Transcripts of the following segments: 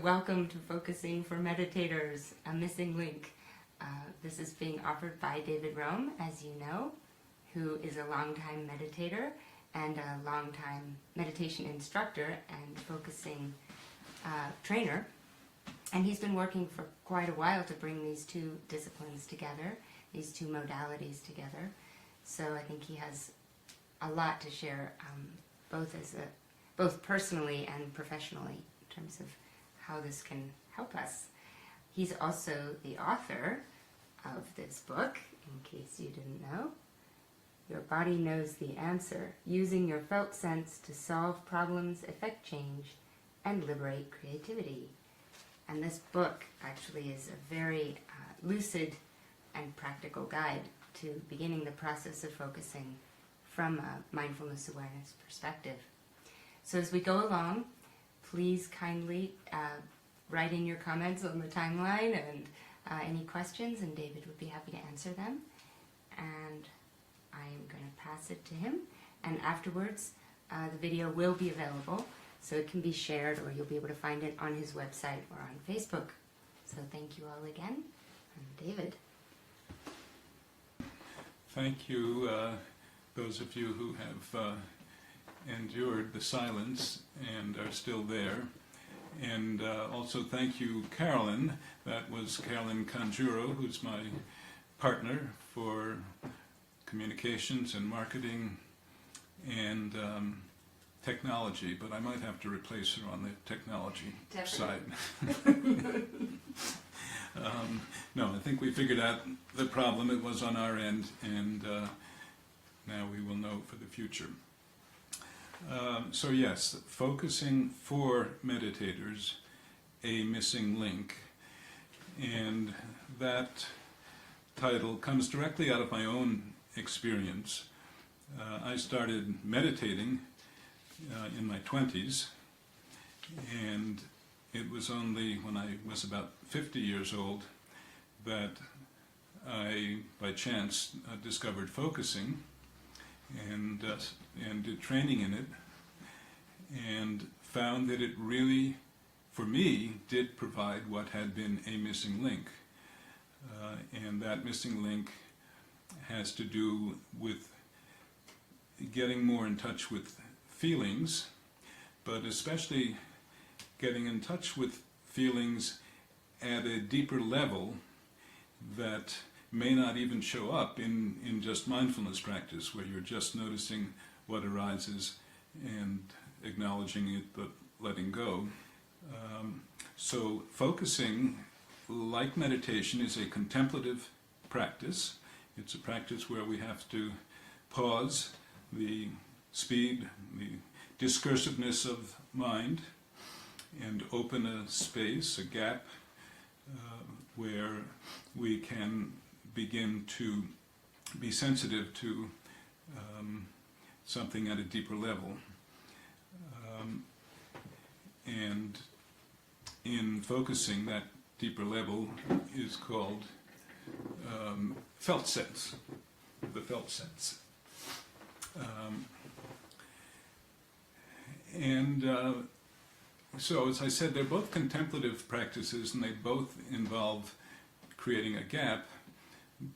welcome to Focusing for Meditators, a missing link. This is being offered by David Rome, as you know, who is a longtime meditator and a longtime meditation instructor and focusing trainer. And he's been working for quite a while to bring these two disciplines together, these two modalities together. So I think he has a lot to share, both personally and professionally, in terms of how this can help us. He's also the author of this book, in case you didn't know. Your Body Knows the Answer, Using Your Felt Sense to Solve Problems, Effect Change, and Liberate Creativity. And this book actually is a very lucid and practical guide to beginning the process of focusing from a mindfulness awareness perspective. So as we go along, please kindly write in your comments on the timeline and any questions, and David would be happy to answer them. And I am going to pass it to him. And afterwards, the video will be available, so it can be shared, or you'll be able to find it on his website or on Facebook. So thank you all again. I'm David. Thank you, those of you who have endured the silence and are still there. And also thank you, Carolyn. That was Carolyn Conjuro, who's my partner for communications and marketing and technology, but I might have to replace her on the technology side. No, I think we figured out the problem. It was on our end, and now we will know for the future. So yes, Focusing for Meditators, a missing link. And that title comes directly out of my own experience. I started meditating in my 20s, and it was only when I was about 50 years old that I, by chance, discovered focusing and did training in it, and found that it really, for me, did provide what had been a missing link. And that missing link has to do with getting more in touch with feelings, but especially getting in touch with feelings at a deeper level that may not even show up in just mindfulness practice, where you're just noticing what arises and acknowledging it but letting go. So focusing, like meditation, is a contemplative practice. It's a practice where we have to pause the speed, the discursiveness of mind, and open a space, a gap, where we can begin to be sensitive to something at a deeper level. And in focusing, that deeper level is called felt sense, the felt sense. So, as I said, they're both contemplative practices, and they both involve creating a gap,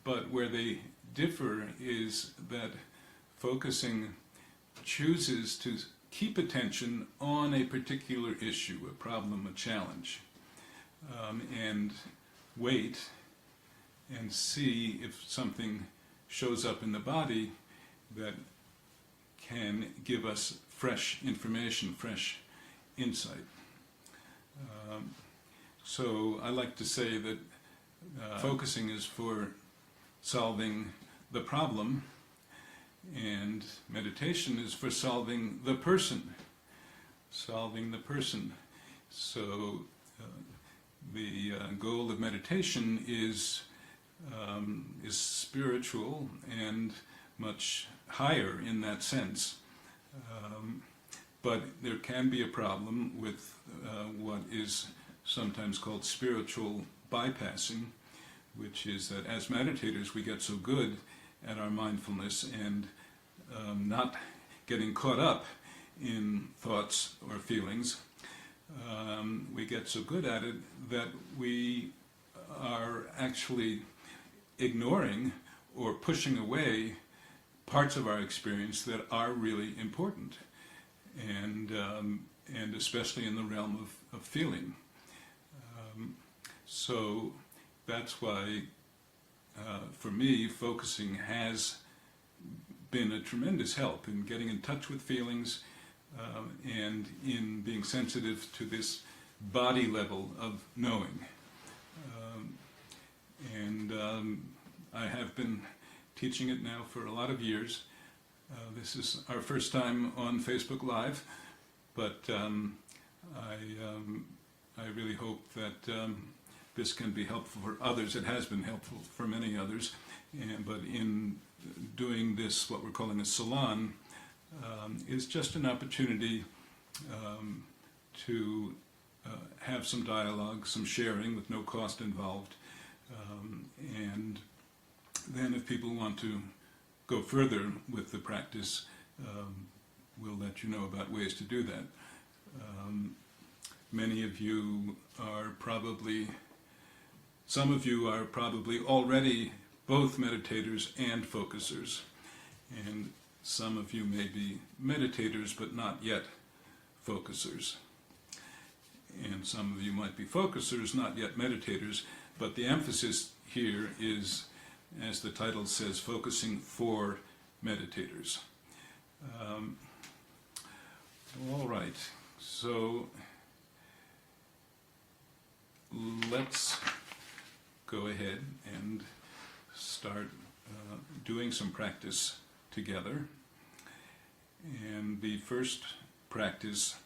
but where they differ is that focusing chooses to keep attention on a particular issue, a problem, a challenge, and wait and see if something shows up in the body that can give us fresh information, fresh insight. So I like to say that focusing is for solving the problem, and meditation is for solving the person. Solving the person. So the goal of meditation is spiritual and much higher in that sense. But there can be a problem with what is sometimes called spiritual bypassing, which is that as meditators we get so good at our mindfulness and not getting caught up in thoughts or feelings we get so good at it that we are actually ignoring or pushing away parts of our experience that are really important, and especially in the realm of feeling. So that's why, for me, focusing has been a tremendous help in getting in touch with feelings, and in being sensitive to this body level of knowing. I have been teaching it now for a lot of years. This is our first time on Facebook Live, but I really hope that this can be helpful for others. It has been helpful for many others, but in doing this, what we're calling a salon, is just an opportunity to have some dialogue, some sharing with no cost involved, and then if people want to go further with the practice, we'll let you know about ways to do that. Many of you are probably, some of you are probably already both meditators and focusers, and some of you may be meditators but not yet focusers, and some of you might be focusers, not yet meditators, but the emphasis here is, as the title says, focusing for meditators. All right, so let's go ahead and start doing some practice together. And the first practice,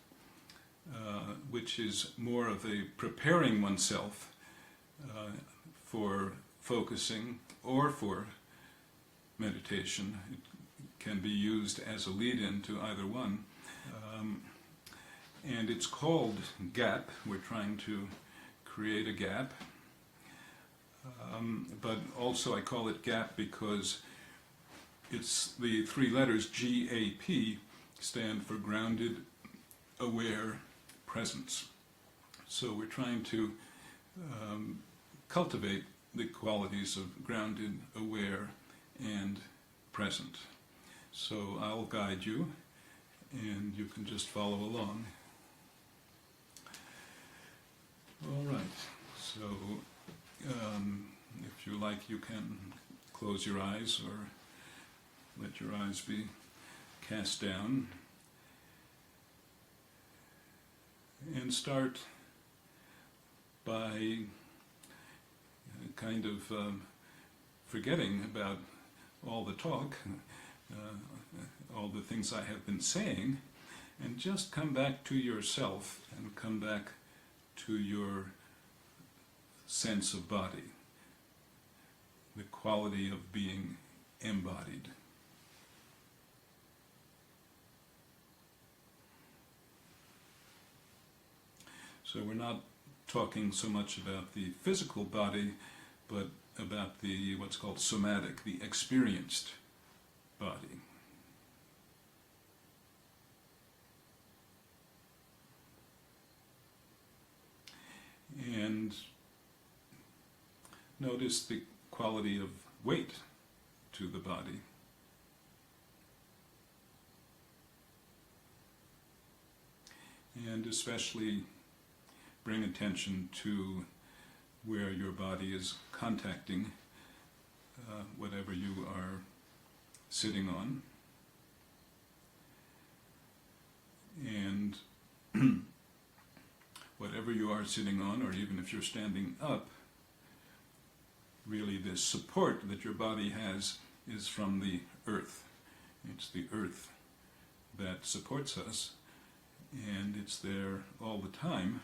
which is more of a preparing oneself for focusing or for meditation. It can be used as a lead-in to either one. And it's called gap. We're trying to create a gap. But also I call it gap because it's the three letters GAP stand for grounded, aware, presence. So we're trying to cultivate the qualities of grounded, aware, and present. So I'll guide you, and you can just follow along. All right, so if you like, you can close your eyes or let your eyes be cast down, and start by kind of forgetting about all the talk, all the things I have been saying, and just come back to yourself and come back to your sense of body, the quality of being embodied. So we're not talking so much about the physical body, but about the what's called somatic, the experienced body. And notice the quality of weight to the body. And especially bring attention to where your body is contacting whatever you are sitting on. And whatever you are sitting on, or even if you're standing up, really the support that your body has is from the earth. It's the earth that supports us, and it's there all the time.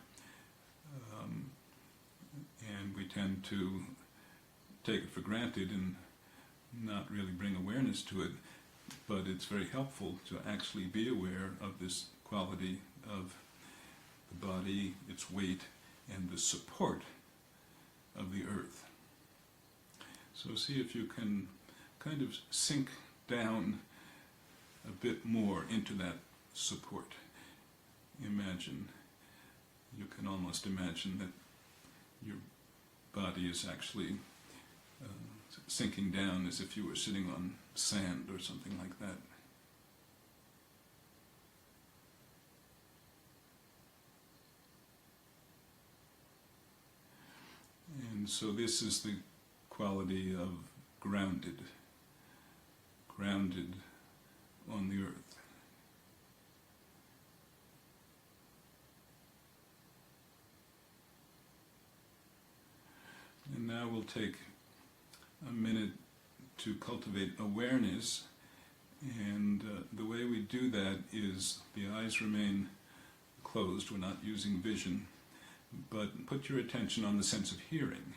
And we tend to take it for granted and not really bring awareness to it, but it's very helpful to actually be aware of this quality of the body, its weight, and the support of the earth. So see if you can kind of sink down a bit more into that support. Imagine you can almost imagine that your body is actually sinking down as if you were sitting on sand or something like that. And so this is the quality of grounded on the earth. And now we'll take a minute to cultivate awareness, and the way we do that is the eyes remain closed, we're not using vision, but put your attention on the sense of hearing.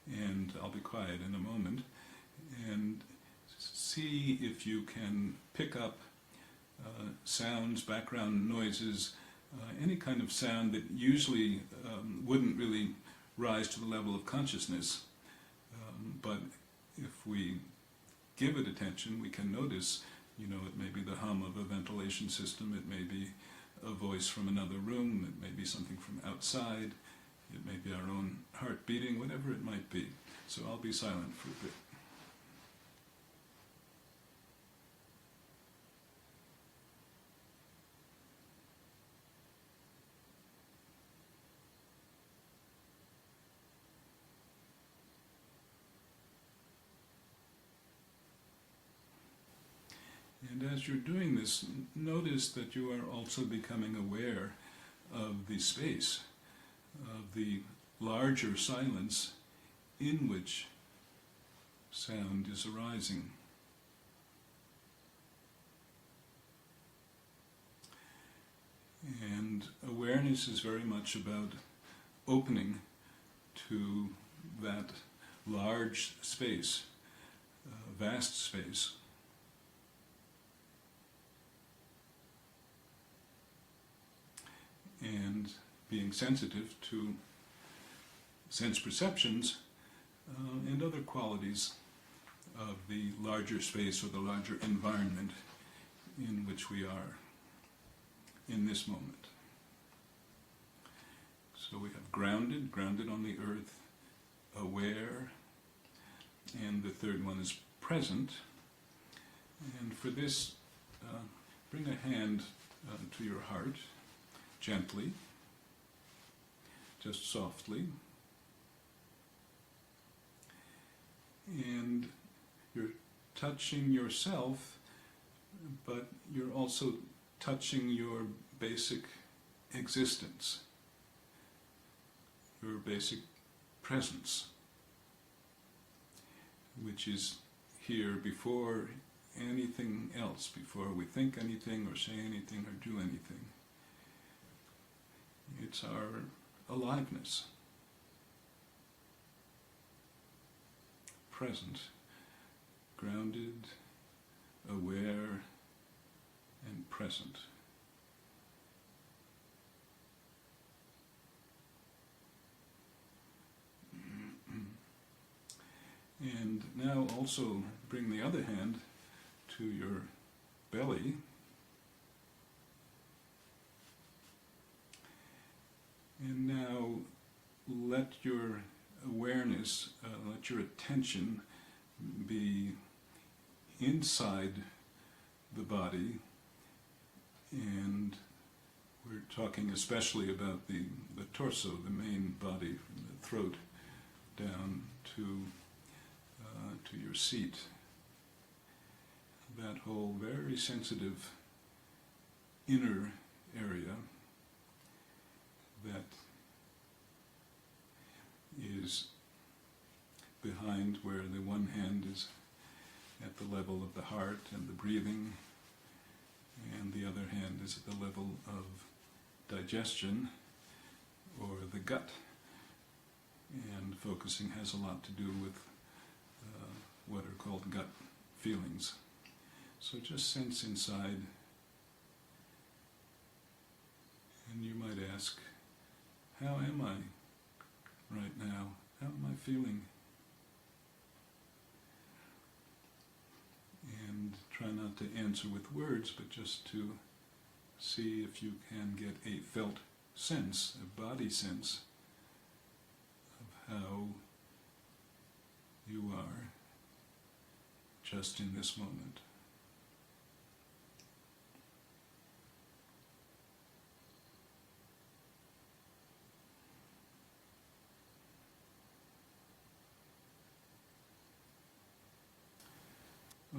And I'll be quiet in a moment, and see if you can pick up sounds, background noises, any kind of sound that usually wouldn't really rise to the level of consciousness, but if we give it attention, we can notice, it may be the hum of a ventilation system, it may be a voice from another room, it may be something from outside, it may be our own heart beating, whatever it might be. So I'll be silent for a bit. And as you're doing this, notice that you are also becoming aware of the space, of the larger silence in which sound is arising. And awareness is very much about opening to that large space, vast space. And being sensitive to sense perceptions and other qualities of the larger space or the larger environment in which we are in this moment. So we have grounded on the earth, aware, and the third one is present. And for this, bring a hand to your heart, gently, just softly, and you're touching yourself, but you're also touching your basic existence, your basic presence, which is here before anything else, before we think anything or say anything or do anything. It's our aliveness, present, grounded, aware, and present. And now also bring the other hand to your belly. And now let your awareness, let your attention be inside the body, and we're talking especially about the torso, the main body, from the throat down to your seat. That whole very sensitive inner area that is behind where the one hand is at the level of the heart and the breathing, and the other hand is at the level of digestion or the gut. And focusing has a lot to do with what are called gut feelings. So just sense inside, and you might ask, how am I right now? How am I feeling? And try not to answer with words, but just to see if you can get a felt sense, a body sense of how you are just in this moment.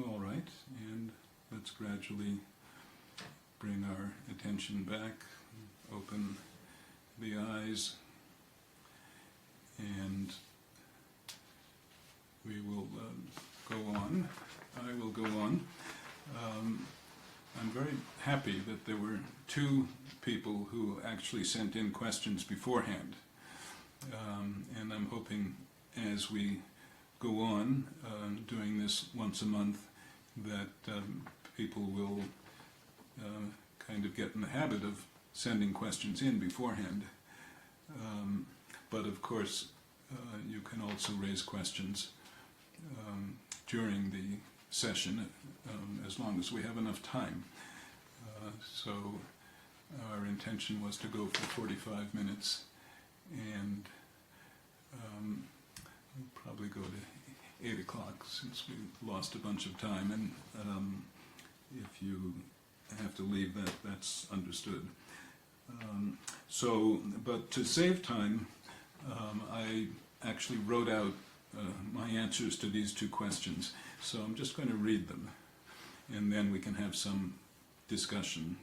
All right, and let's gradually bring our attention back, open the eyes, and we will go on. I will go on. I'm very happy that there were 2 people who actually sent in questions beforehand, and I'm hoping as we go on doing this once a month that people will kind of get in the habit of sending questions in beforehand. But of course you can also raise questions during the session as long as we have enough time. So our intention was to go for 45 minutes, and we'll probably go to 8 o'clock since we lost a bunch of time, and if you have to leave, that's understood. But to save time, I actually wrote out my answers to these 2 questions, so I'm just going to read them, and then we can have some discussion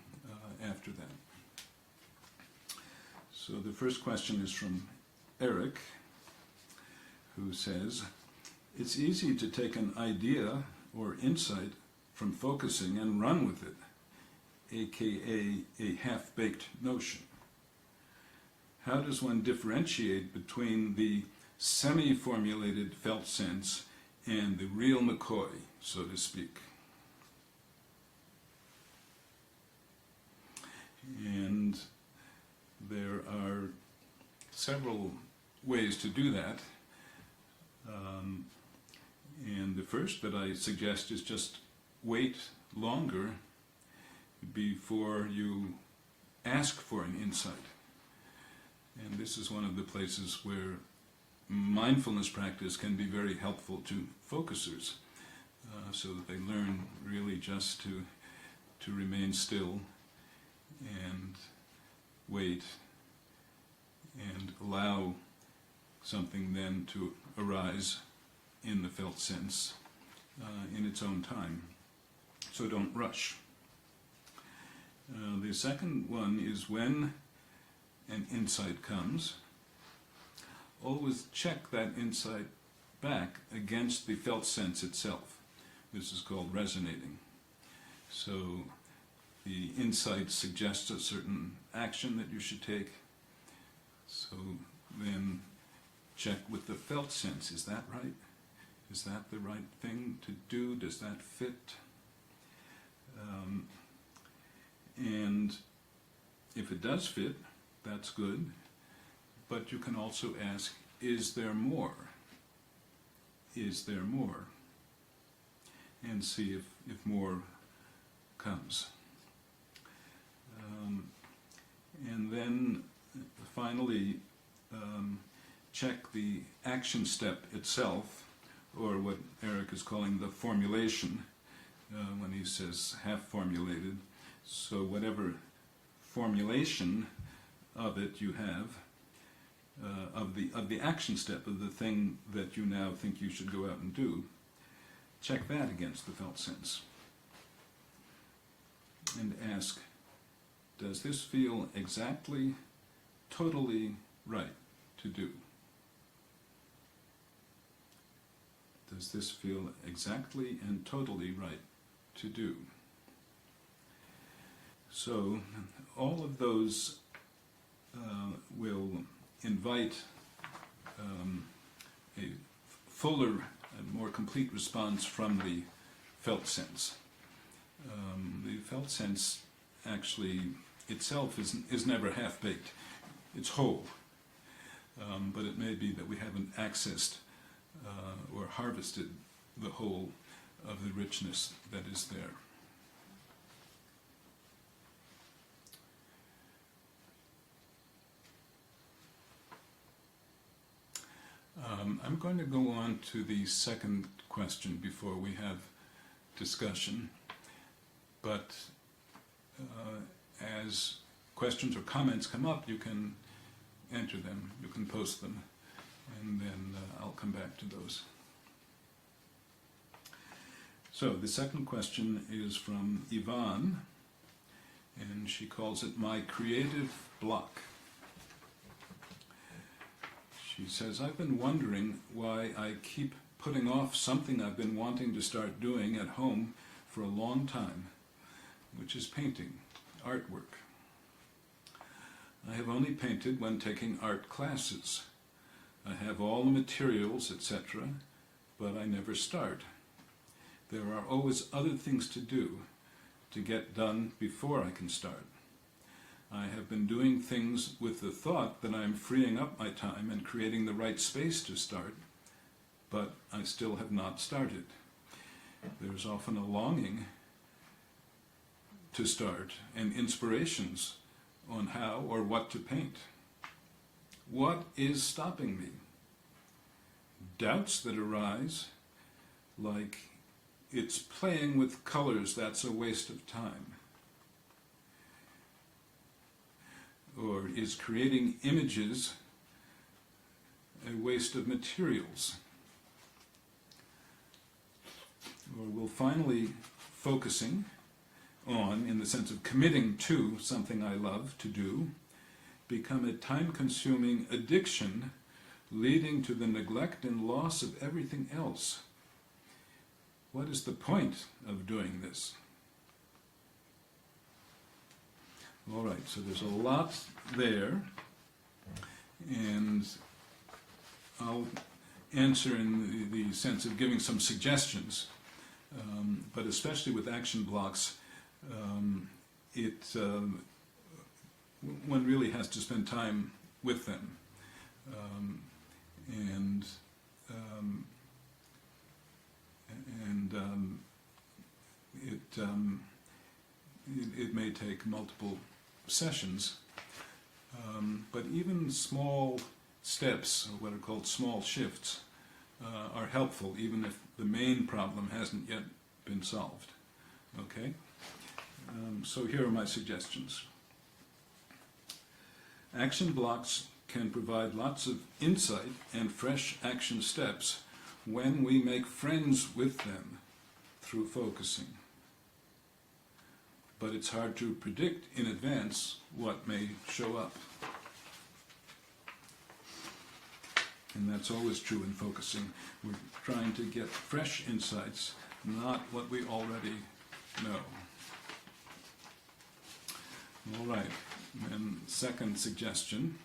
after that. So the first question is from Eric, who says, "It's easy to take an idea or insight from focusing and run with it, aka a half-baked notion. How does one differentiate between the semi-formulated felt sense and the real McCoy, so to speak?" And there are several ways to do that. And the first that I suggest is just wait longer before you ask for an insight. And this is one of the places where mindfulness practice can be very helpful to focusers, so that they learn really just to remain still and wait and allow something then to arise in the felt sense in its own time. So don't rush. The second one is when an insight comes, always check that insight back against the felt sense itself. This is called resonating. So the insight suggests a certain action that you should take. So then check with the felt sense. Is that right? Is that the right thing to do? Does that fit? And if it does fit, that's good. But you can also ask, is there more? Is there more? And see if more comes. And then finally, check the action step itself, or what Eric is calling the formulation, when he says half formulated. So whatever formulation of it you have, of the action step, of the thing that you now think you should go out and do, check that against the felt sense. And ask, does this feel exactly, totally right to do? Does this feel exactly and totally right to do? So all of those will invite a fuller and more complete response from the felt sense. The felt sense actually itself is never half-baked. It's whole. But it may be that we haven't accessed or harvested the whole of the richness that is there. I'm going to go on to the second question before we have discussion, but as questions or comments come up, you can enter them, you can post them, and then I'll come back to those. So the second question is from Yvonne, and she calls it My Creative Block. She says, I've been wondering why I keep putting off something I've been wanting to start doing at home for a long time, which is painting, artwork. I have only painted when taking art classes. I have all the materials, etc., but I never start. There are always other things to do, to get done before I can start. I have been doing things with the thought that I am freeing up my time and creating the right space to start, but I still have not started. There's often a longing to start and inspirations on how or what to paint. What is stopping me? Doubts that arise, like it's playing with colors, that's a waste of time. Or is creating images a waste of materials? Or will finally focusing on, in the sense of committing to something I love to do, become a time-consuming addiction leading to the neglect and loss of everything else? What is the point of doing this? All right, so there's a lot there, and I'll answer in the sense of giving some suggestions, but especially with action blocks, one really has to spend time with them, and it may take multiple sessions, but even small steps, or what are called small shifts, are helpful, even if the main problem hasn't yet been solved. Okay? So here are my suggestions. Action blocks can provide lots of insight and fresh action steps when we make friends with them through focusing. But it's hard to predict in advance what may show up. And that's always true in focusing. We're trying to get fresh insights, not what we already know. All right, and second suggestion,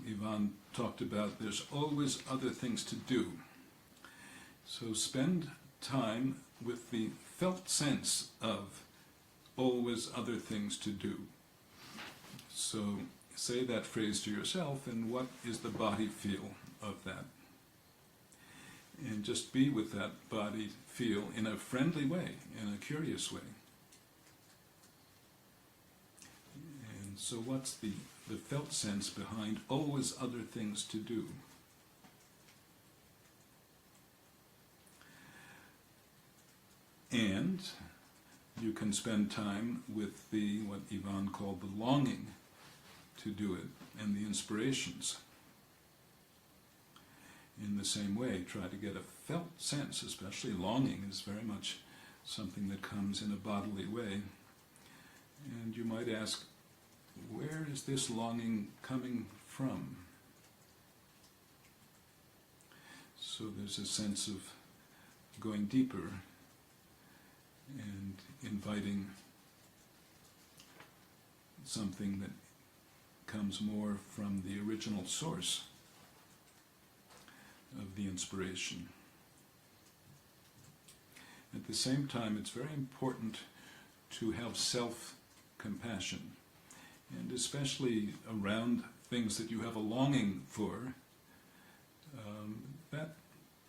Yvonne talked about there's always other things to do. So spend time with the felt sense of always other things to do. So say that phrase to yourself, and what is the body feel of that? And just be with that body feel in a friendly way, in a curious way. And so what's the felt sense behind always other things to do? And you can spend time with what Yvonne called the longing to do it, and the inspirations. In the same way, try to get a felt sense, especially longing is very much something that comes in a bodily way. And you might ask, where is this longing coming from? So there's a sense of going deeper and inviting something that comes more from the original source of the inspiration. At the same time, it's very important to have self-compassion, and especially around things that you have a longing for. That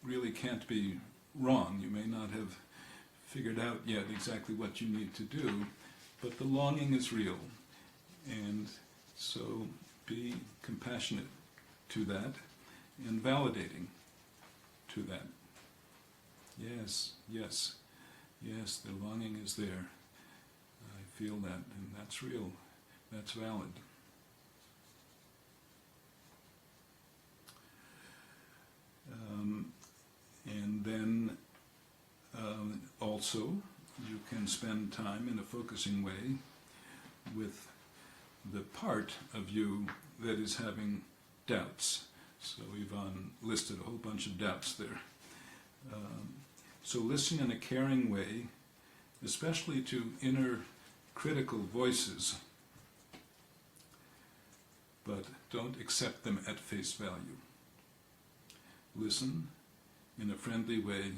really can't be wrong. You may not have figured out yet exactly what you need to do, but the longing is real, and so be compassionate to that and validating to that. Yes, yes, yes, the longing is there. I feel that, and that's real. That's valid. And then also you can spend time in a focusing way with the part of you that is having doubts. So Yvonne listed a whole bunch of doubts there. So listen in a caring way, especially to inner critical voices, but don't accept them at face value. Listen in a friendly way,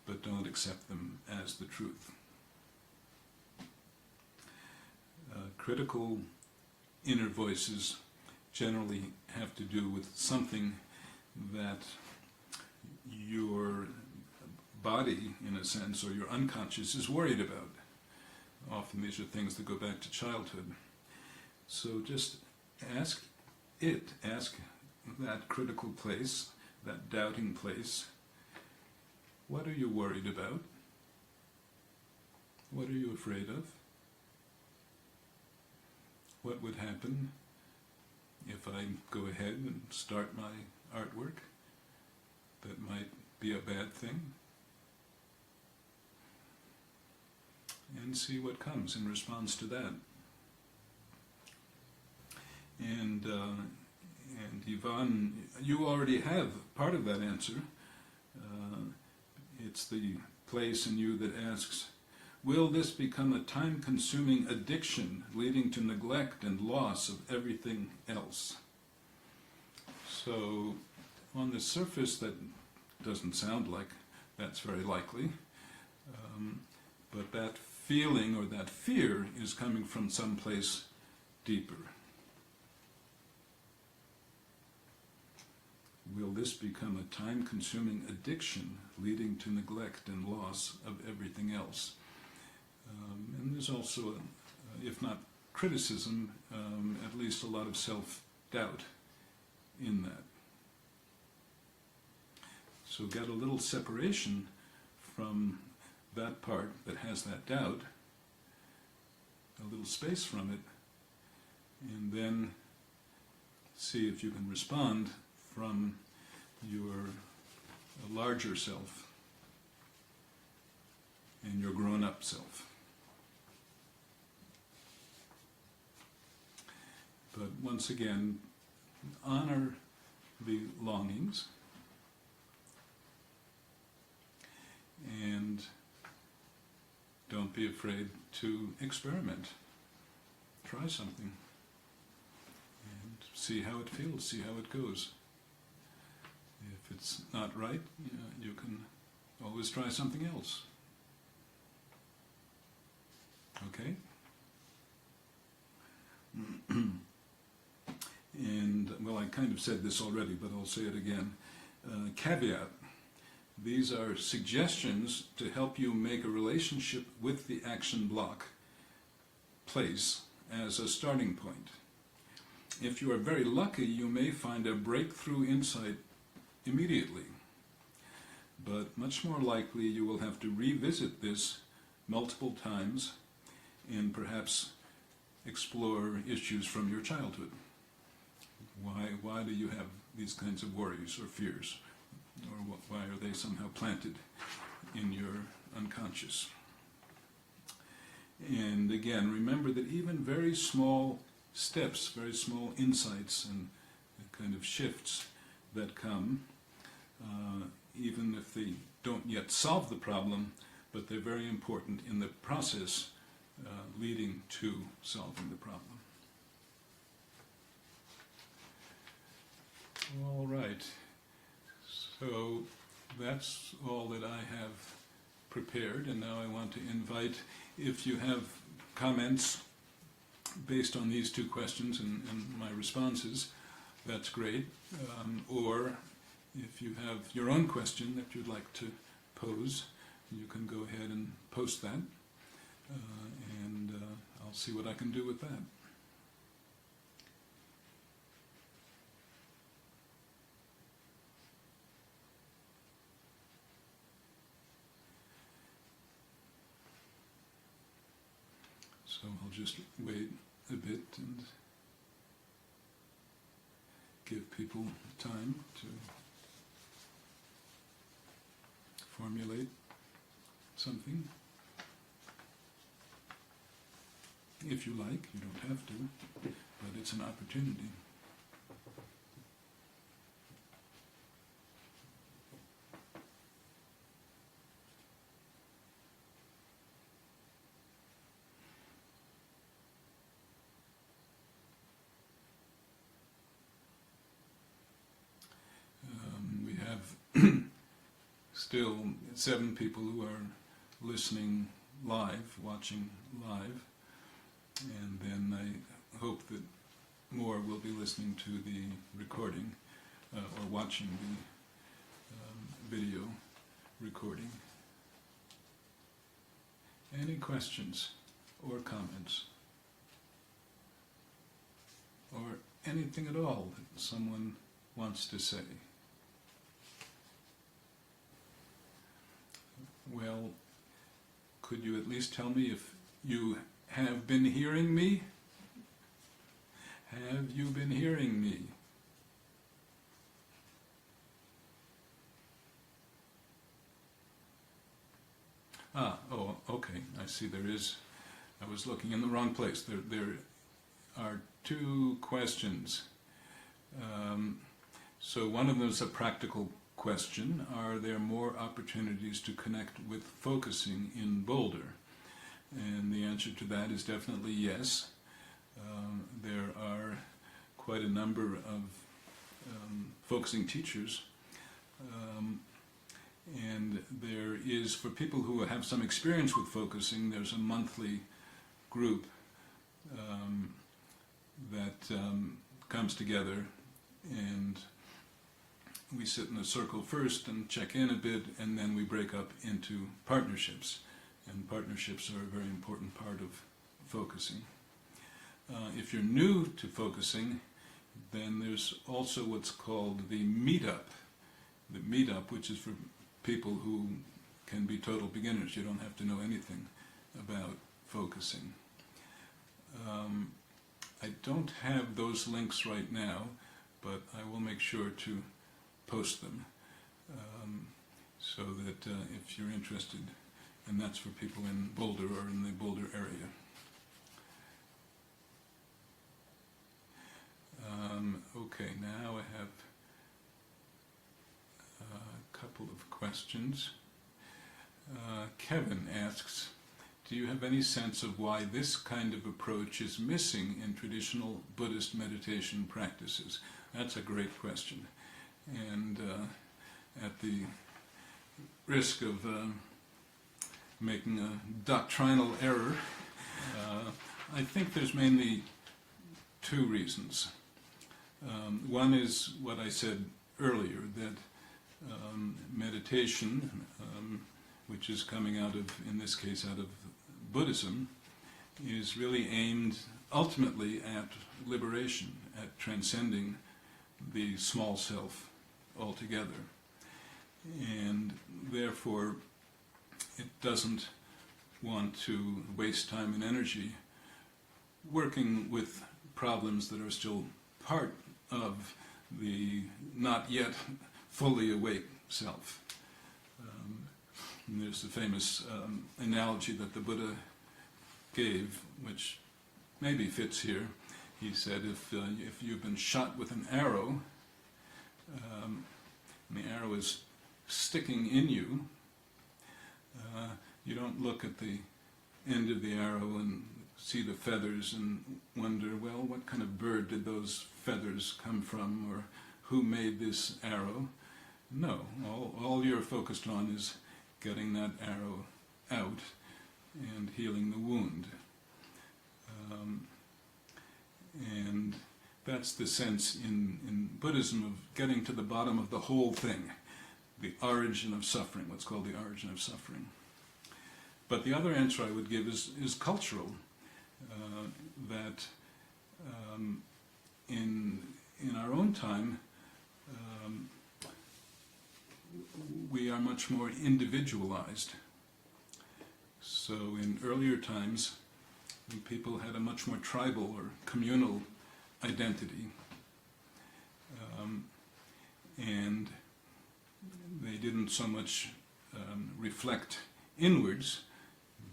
but don't accept them as the truth. Critical inner voices generally have to do with something that your body, in a sense, or your unconscious is worried about. Often these are things that go back to childhood. So just ask that critical place, that doubting place, what are you worried about? What are you afraid of? What would happen if I go ahead and start my artwork? That might be a bad thing. And see what comes in response to that. And Yvonne, you already have part of that answer. It's the place in you that asks, will this become a time-consuming addiction leading to neglect and loss of everything else? So, on the surface, that doesn't sound like that's very likely, but that feeling or that fear is coming from someplace deeper. Will this become a time-consuming addiction leading to neglect and loss of everything else? And there's also, if not criticism, at least a lot of self-doubt in that. So get a little separation from that part that has that doubt, a little space from it, and then see if you can respond from your larger self and your grown-up self. But once again, honor the longings and don't be afraid to experiment. Try something and see how it feels, see how it goes. If it's not right, you can always try something else. Okay? And, well, I kind of said this already, but I'll say it again. Caveat. These are suggestions to help you make a relationship with the action block place as a starting point. If you are very lucky, you may find a breakthrough insight immediately. But much more likely you will have to revisit this multiple times and perhaps explore issues from your childhood. Why do you have these kinds of worries or fears? Or why are they somehow planted in your unconscious? And again, remember that even very small steps, very small insights and kind of shifts that come, even if they don't yet solve the problem, but they're very important in the process leading to solving the problem. All right. So that's all that I have prepared, and now I want to invite, if you have comments based on these two questions and my responses, that's great. Or if you have your own question that you'd like to pose, you can go ahead and post that, and I'll see what I can do with that. So I'll just wait a bit and give people time to formulate something. If you like, you don't have to, but it's an opportunity. We have still 7 people who are listening live, watching live, and then I hope that more will be listening to the recording or watching the video recording. Any questions or comments or anything at all that someone wants to say? Well, could you at least tell me if you have been hearing me? Have you been hearing me? Oh, okay, I see there is. I was looking in the wrong place. There are 2 questions. So one of them is a practical question. Are there more opportunities to connect with focusing in Boulder? And the answer to that is definitely yes. There are quite a number of focusing teachers, and there is, for people who have some experience with focusing, there's a monthly group that comes together, and we sit in a circle first and check in a bit, and then we break up into partnerships. And partnerships are a very important part of focusing. If you're new to focusing, then there's also what's called the meetup. The meetup, which is for people who can be total beginners. You don't have to know anything about focusing. I don't have those links right now, but I will make sure to post them so that if you're interested, and that's for people in Boulder or in the Boulder area. Okay, now I have a couple of questions. Kevin asks, do you have any sense of why this kind of approach is missing in traditional Buddhist meditation practices? That's a great question. And at the risk of making a doctrinal error, I think there's mainly 2 reasons. One is what I said earlier, that meditation, which is coming out of, in this case, out of Buddhism, is really aimed ultimately at liberation, at transcending the small self altogether. And therefore, it doesn't want to waste time and energy working with problems that are still part of the not yet fully awake self. And there's the famous analogy that the Buddha gave, which maybe fits here. He said, if you've been shot with an arrow, and the arrow is sticking in you, you don't look at the end of the arrow and see the feathers and wonder, well, what kind of bird did those feathers come from, or who made this arrow? No, all you're focused on is getting that arrow out and healing the wound. And that's the sense in Buddhism of getting to the bottom of the whole thing, the origin of suffering, what's called the origin of suffering. But the other answer I would give is cultural, that in our own time, we are much more individualized. So in earlier times, and people had a much more tribal or communal identity. And they didn't so much reflect inwards,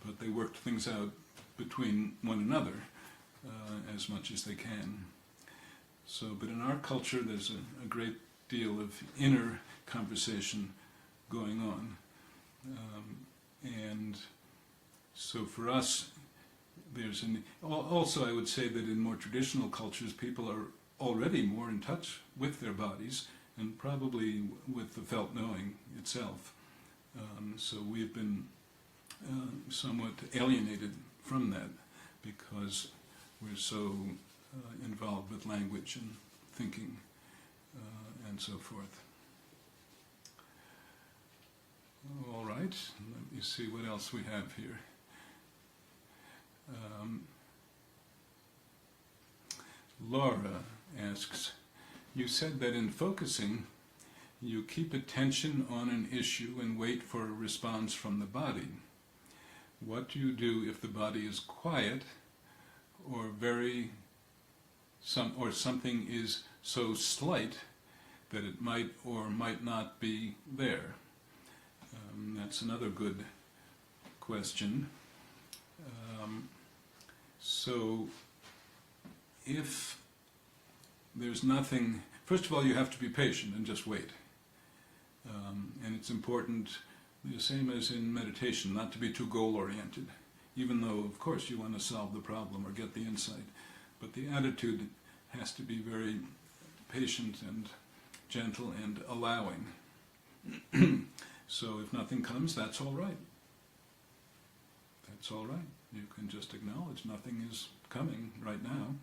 but they worked things out between one another as much as they can. So, but in our culture, there's a great deal of inner conversation going on. And so for us, there's also I would say that in more traditional cultures, people are already more in touch with their bodies and probably with the felt knowing itself. So we've been somewhat alienated from that because we're so involved with language and thinking and so forth. All right, let me see what else we have here. Laura asks, you said that in focusing, you keep attention on an issue and wait for a response from the body. What do you do if the body is quiet or something is so slight that it might or might not be there? That's another good question. So if there's nothing, first of all, you have to be patient and just wait. And it's important, the same as in meditation, not to be too goal-oriented, even though, of course, you want to solve the problem or get the insight. But the attitude has to be very patient and gentle and allowing. So if nothing comes, that's all right. That's all right. You can just acknowledge nothing is coming right now.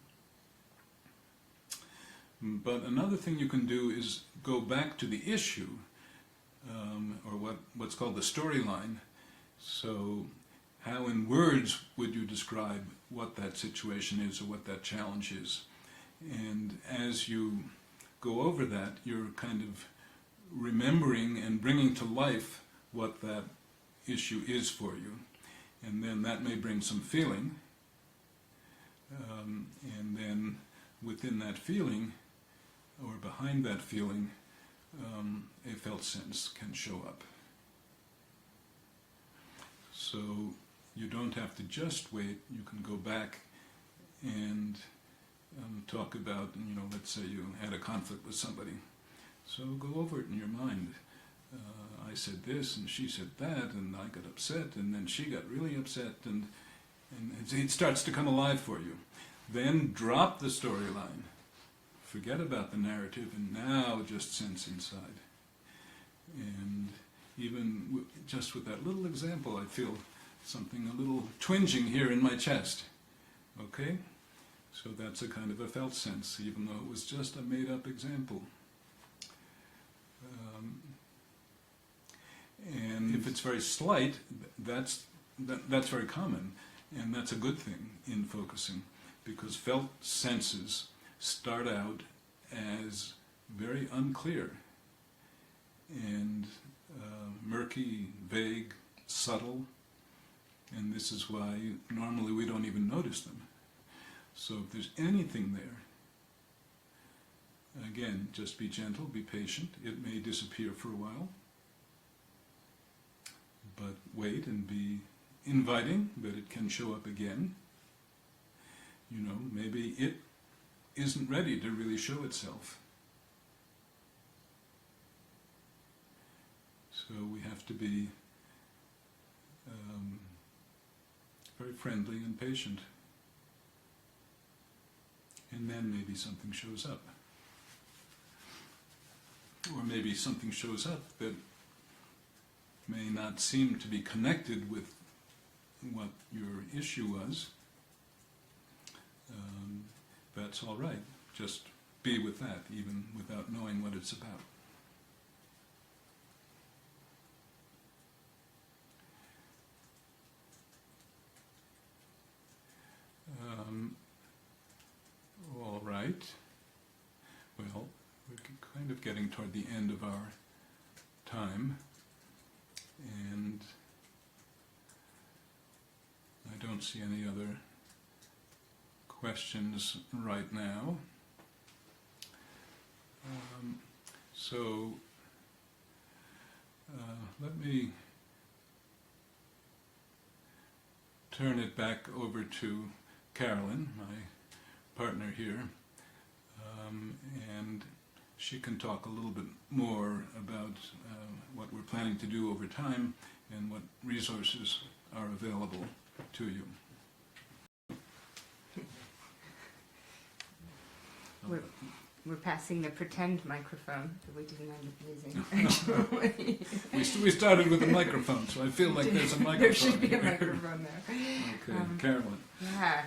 But another thing you can do is go back to the issue, or what's called the storyline. So how in words would you describe what that situation is or what that challenge is? And as you go over that, you're kind of remembering and bringing to life what that issue is for you. And then that may bring some feeling. And then within that feeling, or behind that feeling, a felt sense can show up. So you don't have to just wait. You can go back and talk about, let's say you had a conflict with somebody. So go over it in your mind. I said this and she said that and I got upset and then she got really upset and it starts to come alive for you. Then drop the storyline. Forget about the narrative and now just sense inside. And even just with that little example, I feel something a little twinging here in my chest. Okay? So that's a kind of a felt sense, even though it was just a made-up example. And if it's very slight, that's very common, and that's a good thing in focusing, because felt senses start out as very unclear and murky, vague, subtle, and this is why normally we don't even notice them. So if there's anything there, again, just be gentle, be patient. It may disappear for a while, but wait and be inviting that it can show up again. Maybe it isn't ready to really show itself. So we have to be very friendly and patient. And then maybe something shows up. Or maybe something shows up that may not seem to be connected with what your issue was. That's all right. Just be with that, even without knowing what it's about. All right. Well, we're kind of getting toward the end of our time, and I don't see any other questions right now. Let me turn it back over to Carolyn, my partner here, and she can talk a little bit more about what we're planning to do over time and what resources are available to you. We're passing the pretend microphone that we didn't end up using, actually. We started with a microphone, so I feel like there's a microphone. There should be a here. microphone there. Okay, Carolyn. Yeah,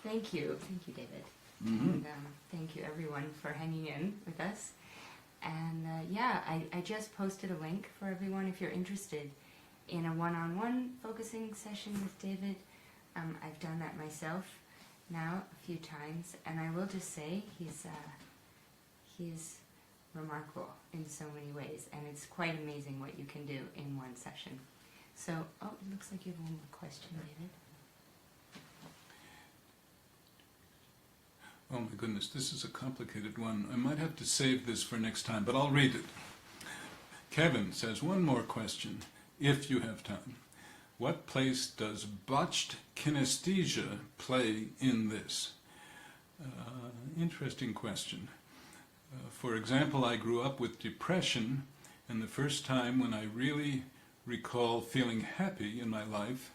thank you. Thank you, David. Mm-hmm. And thank you, everyone, for hanging in with us. And I just posted a link for everyone if you're interested in a one-on-one focusing session with David. I've done that myself now a few times, and I will just say he's remarkable in so many ways, and it's quite amazing what you can do in one session. So, it looks like you have one more question, David. Oh my goodness, this is a complicated one. I might have to save this for next time, but I'll read it. Kevin says, one more question, if you have time. What place does botched kinesthesia play in this? Interesting question. For example, I grew up with depression, and the first time when I really recall feeling happy in my life,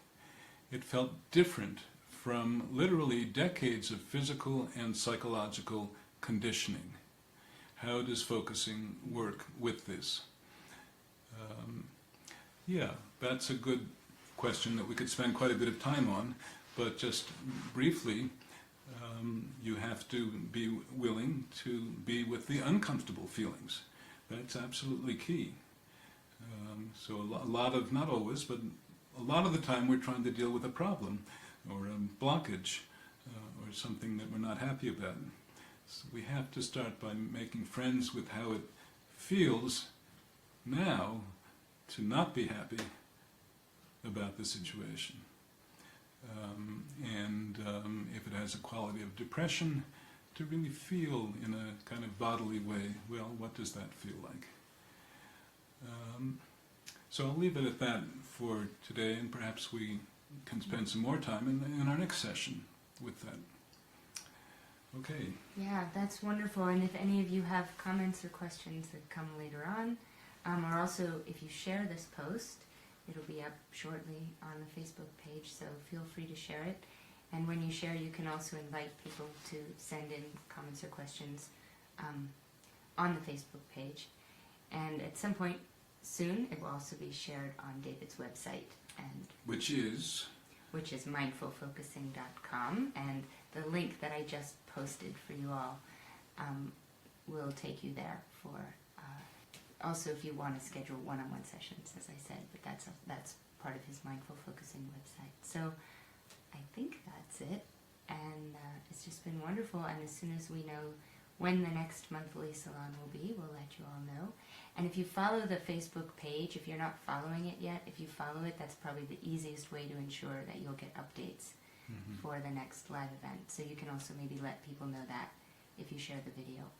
it felt different from literally decades of physical and psychological conditioning. How does focusing work with this? Yeah, that's a good question that we could spend quite a bit of time on, but just briefly, you have to be willing to be with the uncomfortable feelings. That's absolutely key. So a lot of, not always, but a lot of the time we're trying to deal with a problem or a blockage or something that we're not happy about. So we have to start by making friends with how it feels now to not be happy about the situation. If it has a quality of depression, to really feel in a kind of bodily way, well, what does that feel like? So I'll leave it at that for today, and perhaps we can spend some more time in our next session with that. Okay. Yeah, that's wonderful. And if any of you have comments or questions that come later on, or also if you share this post, it'll be up shortly on the Facebook page, so feel free to share it. And when you share, you can also invite people to send in comments or questions on the Facebook page. And at some point soon, it will also be shared on David's website, and which is mindfulfocusing.com. And the link that I just posted for you all will take you there for also if you want to schedule one-on-one sessions, as I said, but that's part of his Mindful Focusing website. So I think that's it, and it's just been wonderful, and as soon as we know when the next monthly salon will be, we'll let you all know. And if you follow the Facebook page, if you're not following it yet, if you follow it, that's probably the easiest way to ensure that you'll get updates for the next live event. So you can also maybe let people know that if you share the video.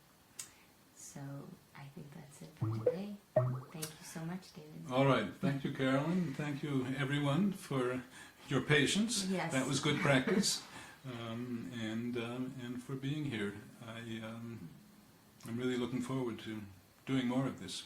So I think that's it for today. Thank you so much, David. all right. Thank you, Carolyn. Thank you, everyone, for your patience. Yes. That was good practice, and for being here. I'm really looking forward to doing more of this.